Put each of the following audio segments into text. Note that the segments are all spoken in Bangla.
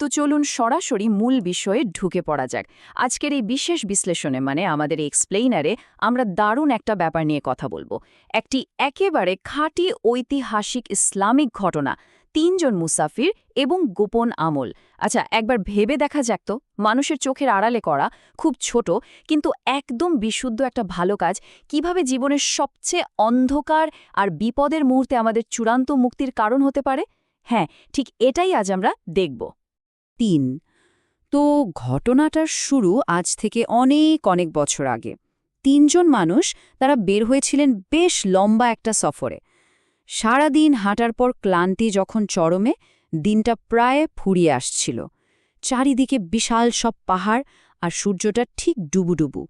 তো চলুন সরাসরি মূল বিষয়ে ঢুকে পড়া যাক। আজকের এই বিশেষ বিশ্লেষণে আমাদের এক্সপ্লেইনারে আমরা দারুণ একটা ব্যাপার নিয়ে কথা বলবো। একটি একেবারে খাঁটি ঐতিহাসিক ইসলামিক ঘটনা, ৩ জন মুসাফির এবং গোপন আমল। আচ্ছা, একবার ভেবে দেখা যাক তো, মানুষের চোখের আড়ালে করা খুব ছোট কিন্তু একদম বিশুদ্ধ একটা ভালো কাজ কিভাবে জীবনের সবচেয়ে অন্ধকার আর বিপদের মুহূর্তে আমাদের চূড়ান্ত মুক্তির কারণ হতে পারে। হ্যাঁ, ঠিক এটাই আজ আমরা দেখব। ৩ তো ঘটনাটার শুরু আজ থেকে অনেক অনেক বছর আগে। ৩ জন মানুষ তারা বের হয়েছিলেন বেশ লম্বা একটা সফরে। সারাদিন হাঁটার পর ক্লান্তি যখন চরমে, দিনটা প্রায় ফুরিয়ে আসছিল। চারিদিকে বিশাল সব পাহাড় আর সূর্যটা ঠিক ডুবুডুবু।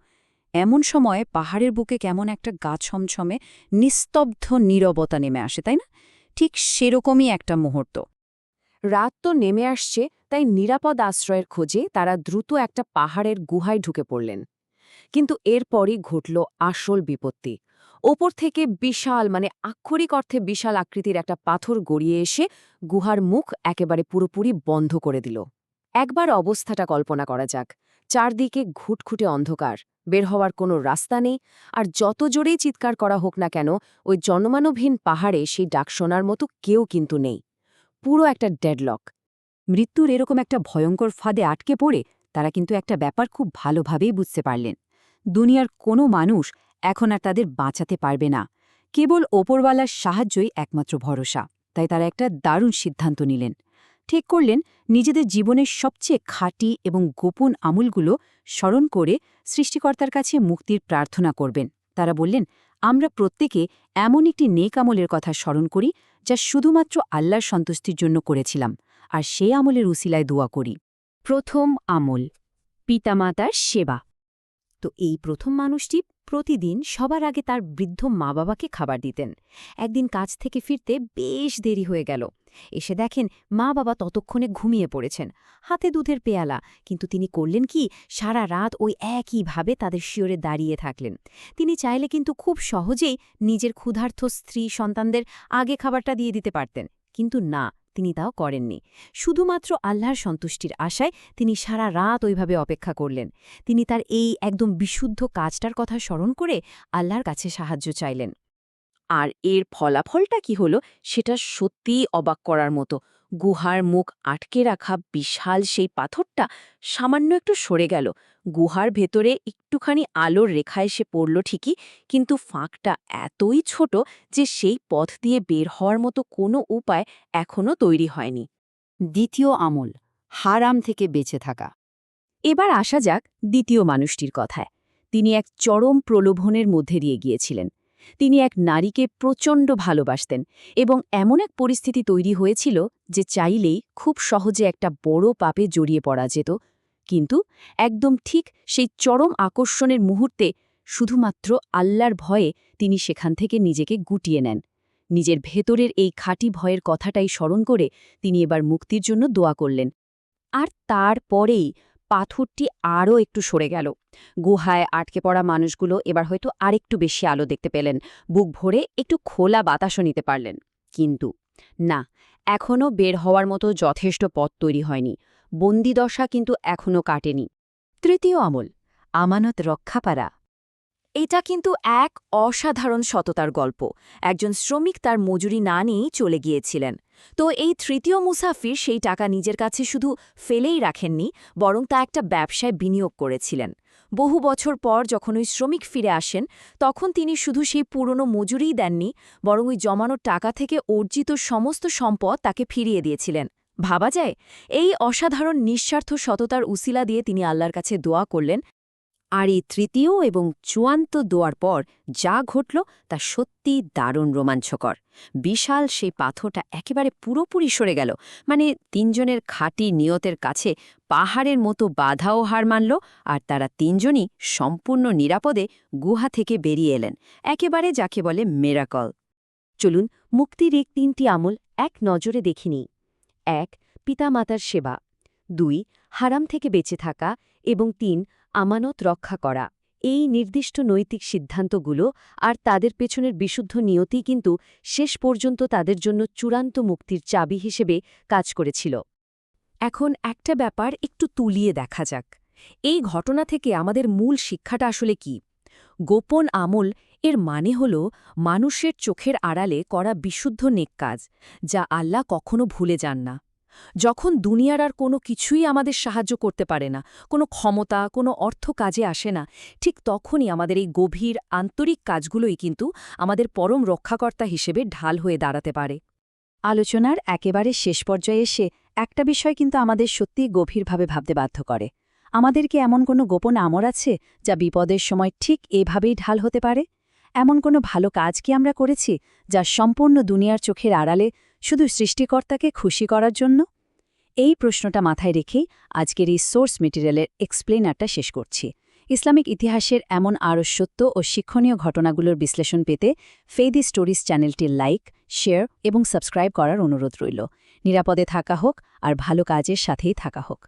এমন সময় পাহাড়ের বুকে কেমন একটা গা ছমছমে নিস্তব্ধ নীরবতা নেমে আসে, তাই না? ঠিক সেরকমই একটা মুহূর্ত। রাত তো নেমে আসছে, তাই নিরাপদ আশ্রয়ের খোঁজে তারা দ্রুত একটা পাহাড়ের গুহায় ঢুকে পড়লেন। কিন্তু এরপরই ঘটল আসল বিপত্তি। ওপর থেকে বিশাল আক্ষরিক অর্থে বিশাল আকৃতির একটা পাথর গড়িয়ে এসে গুহার মুখ একেবারে পুরোপুরি বন্ধ করে দিল। একবার অবস্থাটা কল্পনা করা যাক। চারদিকে ঘুটঘুটে অন্ধকার, বের হওয়ার কোনো রাস্তা নেই, আর যত জোরেই চিৎকার করা হোক না কেন, ওই জনমানবহীন পাহাড়ে সেই ডাক শোনার মতো কেউ কিন্তু নেই। পুরো একটা ডেডলক। মৃত্যুর এরকম একটা ভয়ঙ্কর ফাঁদে আটকে পড়ে তারা কিন্তু একটা ব্যাপার খুব ভালোভাবেই বুঝতে পারলেন। দুনিয়ার কোনো মানুষ এখন আর তাদের বাঁচাতে পারবে না। কেবল ওপরওয়ালার সাহায্যই একমাত্র ভরসা। তাই তারা একটা দারুণ সিদ্ধান্ত নিলেন। ঠিক করলেন নিজেদের জীবনের সবচেয়ে খাঁটি এবং গোপন আমলগুলো স্মরণ করে সৃষ্টিকর্তার কাছে মুক্তির প্রার্থনা করবেন। তারা বললেন, আমরা প্রত্যেকে এমন একটি নেক আমলের কথা স্মরণ করি যা শুধুমাত্র আল্লাহর সন্তুষ্টির জন্য করেছিলাম, আর সেই আমলের উসিলায় দোয়া করি। প্রথম আমল, পিতামাতার সেবা। তো এই প্রথম মানুষটি প্রতিদিন সবার আগে তার বৃদ্ধ মা বাবাকে খাবার দিতেন। একদিন কাজ থেকে ফিরতে বেশ দেরি হয়ে গেল। এসে দেখেন মা বাবা ততক্ষণে ঘুমিয়ে পড়েছেন, হাতে দুধের পেয়ালা। কিন্তু তিনি করলেন কি, সারা রাত ওই একইভাবে তাদের শিয়রে দাঁড়িয়ে থাকলেন। তিনি চাইলে কিন্তু খুব সহজেই নিজের ক্ষুধার্ত স্ত্রী সন্তানদের আগে খাবারটা দিয়ে দিতে পারতেন, কিন্তু না, তিনি তাও করেননি। শুধুমাত্র আল্লাহর সন্তুষ্টির আশায় তিনি সারা রাত ওইভাবে অপেক্ষা করলেন। তিনি তার এই একদম বিশুদ্ধ কাজটার কথা স্মরণ করে আল্লাহর কাছে সাহায্য চাইলেন। আর এর ফলাফলটা কি হলো সেটা সত্যিই অবাক করার মতো। গুহার মুখ আটকে রাখা বিশাল সেই পাথরটা সামান্য একটু সরে গেল। গুহার ভেতরে একটুখানি আলোর রেখা এসে পড়ল ঠিকই, কিন্তু ফাঁকটা এতই ছোট যে সেই পথ দিয়ে বের হওয়ার মতো কোনো উপায় এখনও তৈরি হয়নি। দ্বিতীয় আমল, হারাম থেকে বেঁচে থাকা। এবার আসা যাক দ্বিতীয় মানুষটির কথায়। তিনি এক চরম প্রলোভনের মধ্যে দিয়ে গিয়েছিলেন। তিনি এক নারীকে প্রচণ্ড ভালোবাসতেন এবং এমন এক পরিস্থিতি তৈরি হয়েছিল যে চাইলেই খুব সহজে একটা বড় পাপে জড়িয়ে পড়া যেত। কিন্তু একদম ঠিক সেই চরম আকর্ষণের মুহূর্তে শুধুমাত্র আল্লাহর ভয়ে তিনি সেখান থেকে নিজেকে গুটিয়ে নেন। নিজের ভেতরের এই খাঁটি ভয়ের কথাটাই স্মরণ করে তিনি এবার মুক্তির জন্য দোয়া করলেন। আর তারপরেই পাথরটি আরও একটু সরে গেল। গুহায় আটকে পড়া মানুষগুলো এবার হয়তো আরেকটু বেশি আলো দেখতে পেলেন, বুক ভরে একটু খোলা বাতাসও নিতে পারলেন। কিন্তু না, এখনও বের হওয়ার মতো যথেষ্ট পথ তৈরি হয়নি। বন্দিদশা কিন্তু এখনও কাটেনি। তৃতীয় আমল, আমানত রক্ষা পারা। এটা কিন্তু এক অসাধারণ সততার গল্প। একজন শ্রমিক তার মজুরি না নিয়েই চলে গিয়েছিলেন। তো এই তৃতীয় মুসাফির সেই টাকা নিজের কাছে শুধু ফেলেই রাখেননি, বরং তা একটা ব্যবসায় বিনিয়োগ করেছিলেন। বহু বছর পর যখন ওই শ্রমিক ফিরে আসেন, তখন তিনি শুধু সেই পুরনো মজুরিই দেননি, বরং ওই জমানোর টাকা থেকে অর্জিত সমস্ত সম্পদ তাকে ফিরিয়ে দিয়েছিলেন। ভাবা যায়, এই অসাধারণ নিঃস্বার্থ সততার উসিলা দিয়ে তিনি আল্লাহর কাছে দোয়া করলেন। আর এই তৃতীয় এবং চূড়ান্ত দোয়ার পর যা ঘটল তা সত্যিই দারুণ রোমাঞ্চকর। বিশাল সেই পাথরটা একেবারে পুরোপুরি সরে গেল। তিনজনের খাঁটি নিয়তের কাছে পাহাড়ের মতো বাধাও হার মানল, আর তারা তিনজনই সম্পূর্ণ নিরাপদে গুহা থেকে বেরিয়ে এলেন। একেবারে যাকে বলে মেরাকল। চলুন মুক্তির এই 3টি আমল এক নজরে দেখিনি। 1. পিতামাতার সেবা, 2. হারাম থেকে বেঁচে থাকা, এবং 3. আমানত রক্ষা করা। এই নির্দিষ্ট নৈতিক সিদ্ধান্তগুলো আর তাদের পেছনের বিশুদ্ধ নিয়তি কিন্তু শেষ পর্যন্ত তাদের জন্য চূড়ান্ত মুক্তির চাবি হিসেবে কাজ করেছিল। এখন একটা ব্যাপার একটু তুলিয়ে দেখা যাক। এই ঘটনা থেকে আমাদের মূল শিক্ষাটা আসলে কি? গোপন আমল এর মানে হল মানুষের চোখের আড়ালে করা বিশুদ্ধ নেক কাজ, যা আল্লাহ কখনো ভুলে যান না। যখন দুনিয়ার আর কোনো কিছুই আমাদের সাহায্য করতে পারে না, কোনো ক্ষমতা, কোনো অর্থ কাজে আসে না, ঠিক তখনই আমাদের এই গভীর আন্তরিক কাজগুলোই কিন্তু আমাদের পরম রক্ষাকর্তা হিসেবে ঢাল হয়ে দাঁড়াতে পারে। আলোচনার একেবারে শেষ পর্যায়ে এসে একটা বিষয় কিন্তু আমাদের সত্যিই গভীরভাবে ভাবতে বাধ্য করে। আমাদের কি এমন কোনো গোপন আমল আছে যা বিপদের সময় ঠিক এভাবেই ঢাল হতে পারে? এমন কোনো ভালো কাজ কি আমরা করেছি যা সম্পূর্ণ দুনিয়ার চোখের আড়ালে শুধু সৃষ্টিকর্তাকে খুশি করার জন্য? এই প্রশ্নটা মাথায় রেখেই আজকের এই সোর্স মেটেরিয়ালের এক্সপ্লেনারটা শেষ করছি। ইসলামিক ইতিহাসের এমন আরও সত্য ও শিক্ষণীয় ঘটনাগুলোর বিশ্লেষণ পেতে ফেদি স্টোরিজ চ্যানেলটি লাইক, শেয়ার এবং সাবস্ক্রাইব করার অনুরোধ রইল। নিরাপদে থাকা হোক আর ভালো কাজের সাথেই থাকা হোক।